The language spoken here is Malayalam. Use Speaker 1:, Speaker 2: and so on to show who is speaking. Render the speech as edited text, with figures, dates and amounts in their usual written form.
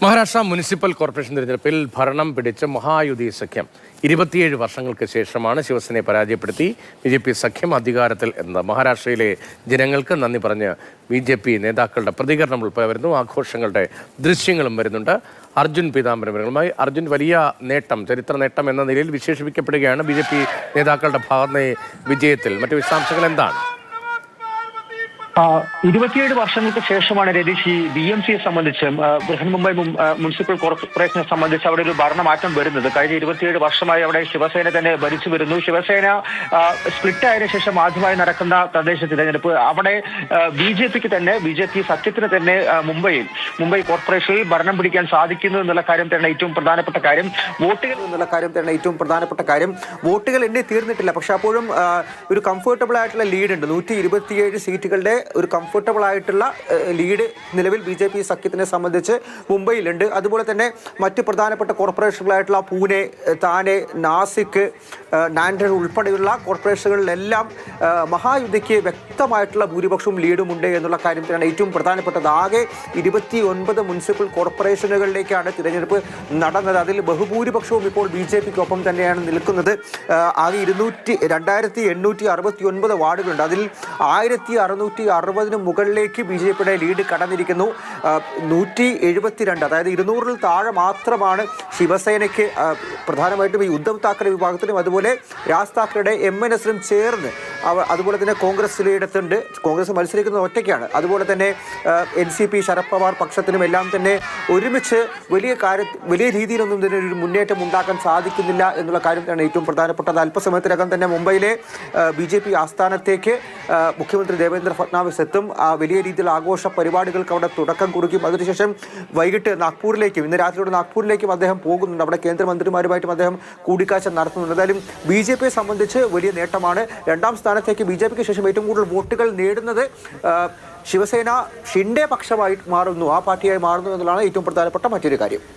Speaker 1: മഹാരാഷ്ട്ര മുനിസിപ്പൽ കോർപ്പറേഷൻ തിരഞ്ഞെടുപ്പിൽ ഭരണം പിടിച്ച മഹായുതി സഖ്യം 27 വർഷങ്ങൾക്ക് ശേഷമാണ് ശിവസേനയെ പരാജയപ്പെടുത്തി ബി.ജെ.പി. സഖ്യം അധികാരത്തിൽ എന്നത്. മഹാരാഷ്ട്രയിലെ ജനങ്ങൾക്ക് നന്ദി പറഞ്ഞ് ബി.ജെ.പി. നേതാക്കളുടെ പ്രതികരണം ഉൾപ്പെടെ വരുന്നു. ആഘോഷങ്ങളുടെ ദൃശ്യങ്ങളും വരുന്നുണ്ട്. അർജുൻ പീതാംബരങ്ങളുമായി. അർജുൻ, വലിയ നേട്ടം, ചരിത്ര നേട്ടം എന്ന നിലയിൽ വിശേഷിപ്പിക്കപ്പെടുകയാണ് ബി.ജെ.പി. നേതാക്കളുടെ ഭാഗത്തെ വിജയത്തിൽ. മറ്റു വിശദാംശങ്ങൾ എന്താണ്?
Speaker 2: 27 വർഷങ്ങൾക്ക് ശേഷമാണ് രതീഷ് ഈ BMCയെ സംബന്ധിച്ച് ബൃഹൻമുംബൈ മുനിസിപ്പൽ കോർപ്പറേഷനെ സംബന്ധിച്ച് അവിടെ ഒരു ഭരണമാറ്റം വരുന്നത്. കഴിഞ്ഞ 27 വർഷമായി അവിടെ ശിവസേന തന്നെ ഭരിച്ചു വരുന്നു. ശിവസേന സ്പ്ലിറ്റ് ആയതിനു ശേഷം ആദ്യമായി നടക്കുന്ന തദ്ദേശ തിരഞ്ഞെടുപ്പ് അവിടെ ബി.ജെ.പി. സഖ്യത്തിന് തന്നെ മുംബൈ കോർപ്പറേഷനിൽ ഭരണം പിടിക്കാൻ സാധിക്കുന്നു എന്നുള്ള കാര്യം തന്നെ ഏറ്റവും പ്രധാനപ്പെട്ട കാര്യം. വോട്ടുകൾ എണ്ണി തീർന്നിട്ടില്ല, പക്ഷെ അപ്പോഴും ഒരു കംഫർട്ടബിൾ ആയിട്ടുള്ള ലീഡ് ഉണ്ട്. 127 സീറ്റുകളുടെ ഒരു കംഫർട്ടബിൾ ആയിട്ടുള്ള ലീഡ് നിലവിൽ ബി.ജെ.പി. സഖ്യത്തിനെ സംബന്ധിച്ച് മുംബൈയിലുണ്ട്. അതുപോലെ തന്നെ മറ്റ് പ്രധാനപ്പെട്ട കോർപ്പറേഷനുകളായിട്ടുള്ള പൂനെ, താനെ, നാസിക്, നാൻഡർ ഉൾപ്പെടെയുള്ള കോർപ്പറേഷനുകളിലെല്ലാം മഹായുതിക്ക് വ്യക്തമായിട്ടുള്ള ഭൂരിപക്ഷവും ലീഡുമുണ്ട് എന്നുള്ള കാര്യത്തിലാണ് ഏറ്റവും പ്രധാനപ്പെട്ടത്. ആകെ 29 മുനിസിപ്പൽ കോർപ്പറേഷനുകളിലേക്കാണ് തിരഞ്ഞെടുപ്പ് നടന്നത്. അതിൽ ബഹുഭൂരിപക്ഷവും ഇപ്പോൾ ബി.ജെ.പിക്കൊപ്പം തന്നെയാണ് നിൽക്കുന്നത്. ആകെ 2869 വാർഡുകളുണ്ട്. അതിൽ 1660 മുകളിലേക്ക് ബി.ജെ.പിയുടെ ലീഡ് കടന്നിരിക്കുന്നു. 172, അതായത് 200-ൽ താഴെ മാത്രമാണ് ശിവസേനയ്ക്ക്, പ്രധാനമായിട്ടും ഈ ഉദ്ധവ് താക്കറെ വിഭാഗത്തിനും അതുപോലെ രാജ് താക്കറയുടെ MNSനും ചേർന്ന്. അതുപോലെ തന്നെ കോൺഗ്രസിലെടുത്തുണ്ട്. കോൺഗ്രസ് മത്സരിക്കുന്നത് ഒറ്റയ്ക്കാണ്. അതുപോലെ തന്നെ NCP ശരത് പവാർ പക്ഷത്തിനും എല്ലാം തന്നെ ഒരുമിച്ച് വലിയ രീതിയിലൊന്നും തന്നെ ഒരു മുന്നേറ്റം ഉണ്ടാക്കാൻ സാധിക്കുന്നില്ല എന്നുള്ള കാര്യത്തിലാണ് ഏറ്റവും പ്രധാനപ്പെട്ടത്. അല്പസമയത്തിനകം തന്നെ മുംബൈയിലെ ബി.ജെ.പി. ആസ്ഥാനത്തേക്ക് മുഖ്യമന്ത്രി ദേവേന്ദ്ര ഫട്നാവിസ് എത്തും. വലിയ രീതിയിലുള്ള ആഘോഷ പരിപാടികൾക്ക് അവിടെ തുടക്കം കുറിക്കും. അതിനുശേഷം വൈകിട്ട് ഇന്ന് രാത്രിയോടെ നാഗ്പൂരിലേക്കും അദ്ദേഹം പോകുന്നുണ്ട്. അവിടെ കേന്ദ്രമന്ത്രിമാരുമായിട്ടും അദ്ദേഹം കൂടിക്കാഴ്ച നടത്തുന്നുണ്ട്. എന്തായാലും ബി.ജെ.പിയെ സംബന്ധിച്ച് വലിയ നേട്ടമാണ്. രണ്ടാം സ്ഥാനത്തേക്ക് ബി.ജെ.പിക്ക് ശേഷം ഏറ്റവും കൂടുതൽ വോട്ടുകൾ നേടുന്നത് ശിവസേന ഷിൻഡെ പക്ഷമായി മാറുന്നു, ആ പാർട്ടിയായി മാറുന്നു എന്നുള്ളതാണ് ഏറ്റവും പ്രധാനപ്പെട്ട മറ്റൊരു കാര്യം.